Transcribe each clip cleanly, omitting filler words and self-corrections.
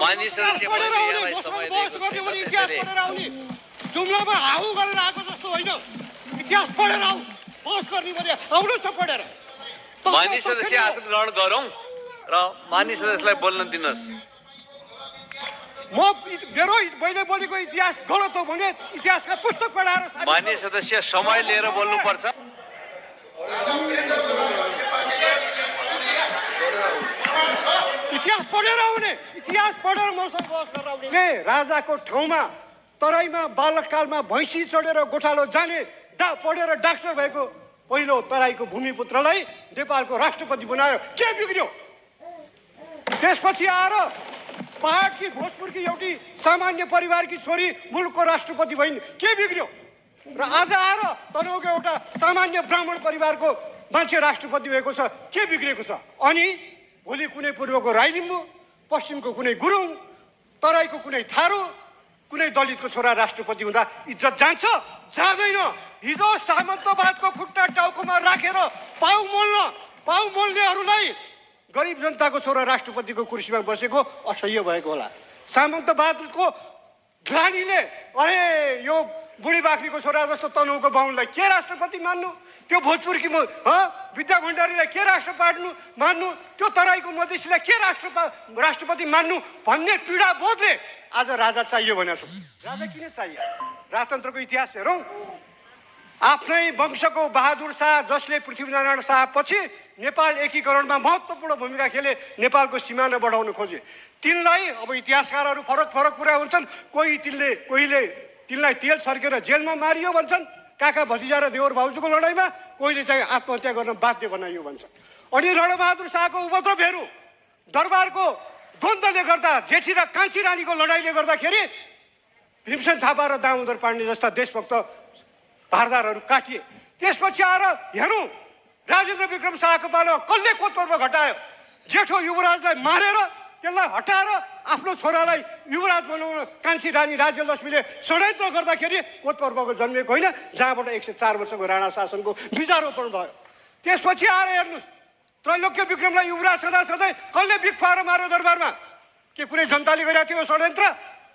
मान्य सदस्य जुम्लामा हाउ गरेर आएको जस्तो होइन इतिहास पढेर आऊ बहस गर्ने भने आउनुहोस् न पढेर मान्य सदस्य आसन ग्रहण गरौँ र मान्य सदस्यलाई बोल्न दिनुहोस् मेरो मैले बोलेको इतिहास गलत हो भने इतिहासका पुस्तक पढाएर मान्य सदस्य समय लिएर बोल्नुपर्छ इतिहास पढेर आउने इतिहास पढेर मसँग बहस गरेर आउने राजाको ठाउँमा तराईमा बालककालमा भैँसी चढेर गोठालो जाने पढेर डाक्टर भएको पहिलो तराईको भूमिपुत्रलाई नेपालको राष्ट्रपति बनायो के बिग्रियो त्यसपछि आएर पहाडकी भोजपुरकी एउटी सामान्य परिवारकी छोरी मुलुकको राष्ट्रपति भइन् के बिग्रियो र आज आएर तनहुँको एउटा सामान्य ब्राह्मण परिवारको मान्छे राष्ट्रपति भएको छ के बिग्रेको छ अनि भोलि कुनै पूर्वको राई लिम्बू पश्चिमको कुनै गुरुङ तराईको कुनै थारू कुनै दलितको छोरा राष्ट्रपति हुँदा इज्जत जान्छ जाँदैन हिजो सामन्तवादको खुट्टा टाउकोमा राखेर पाउ मोल्नेहरूलाई गरिब जनताको छोरा राष्ट्रपतिको कुर्सीमा बसेको असह्य भएको होला सामन्तवादको ग्लानीले अरे यो बुढी बाख्रीको छोरा जस्तो तनहुँको बाहुनलाई के राष्ट्रपति मान्नु त्यो भोजपुरकी विद्या भण्डारीलाई के मान्नु त्यो तराईको मधेसीलाई के राष्ट्रपति मान्नु भन्ने पीडा बोधले आज राजा चाहियो भनेको छु राजा किन चाहियो राजतन्त्रको इतिहास हेरौँ आफ्नै वंशको बहादुर शाह जसले पृथ्वीनारायण शाह पछि नेपाल एकीकरणमा महत्त्वपूर्ण भूमिका खेले नेपालको सिमाना बढाउन खोजे तिनलाई अब इतिहासकारहरू फरक कुरा हुन्छन् कोहीले तिनलाई तेल सर्केर जेलमा मारियो भन्छन् काका भतिजा र देवर भाउजूको लडाइँमा कोहीले चाहिँ आत्महत्या गर्न बाध्य बनाइयो भन्छ अनि रणबहादुर शाहको उपद्रव हेरौँ दरबारको द्वन्द्वले गर्दा जेठी र कान्छी रानीको लडाइँले गर्दाखेरि भीमसेन थापा र दामोदर पाण्डे जस्ता देशभक्त भारदारहरू काटिए त्यसपछि आएर हेरौँ राजेन्द्र विक्रम शाहको पालामा कसले कोतपर्व घटायो जेठो युवराजलाई मारेर त्यसलाई हटाएर आफ्नो छोरालाई युवराज बनाउन कान्छी रानी राज्यलक्ष्मीले षड्यन्त्र गर्दाखेरि कोतपर्वको जन्मेको होइन जहाँबाट 104 वर्षको राणा शासनको बीजारोपण भयो त्यसपछि आएर हेर्नुहोस् त्रैलोक्य विक्रमलाई युवराज सधैँ कसले बिख खुवाएर मार्यो दरबारमा के कुनै जनताले गरेको थियो षड्यन्त्र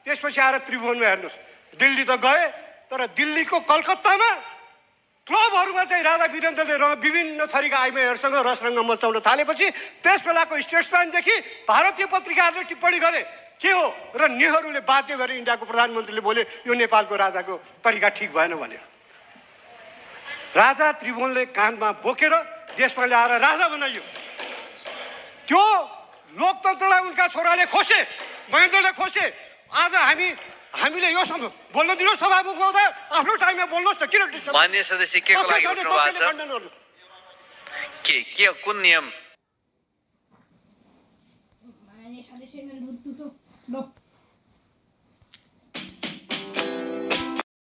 त्यसपछि आएर त्रिभुवनमा हेर्नुहोस् दिल्ली त गए तर दिल्लीको कलकत्तामा क्लबहरूमा चाहिँ राजा वीरेन्द्रले विभिन्न थरीका आइमाईहरूसँग रसरङ्ग मचाउन थालेपछि त्यस बेलाको स्टेट्सम्यानदेखि भारतीय पत्रिकाहरूले टिप्पणी गरे के हो र नेहरूले बाध्य भएर इन्डियाको प्रधानमन्त्रीले बोले यो नेपालको राजाको तरिका ठिक भएन भनेर राजा त्रिभुवनले कानमा बोकेर देशमा ल्याएर राजा बनाइयो त्यो लोकतन्त्रलाई उनका छोराले खोसे महेन्द्रले खोसे आज हामीले यो बोल्न दिनुहोस् सभामुख महोदय आफ्नो टाइममा बोल्नुहोस् न किन मान्य सदस्य के को लागि उठ्नु भएको छ के कुन नियम मान्य सदस्य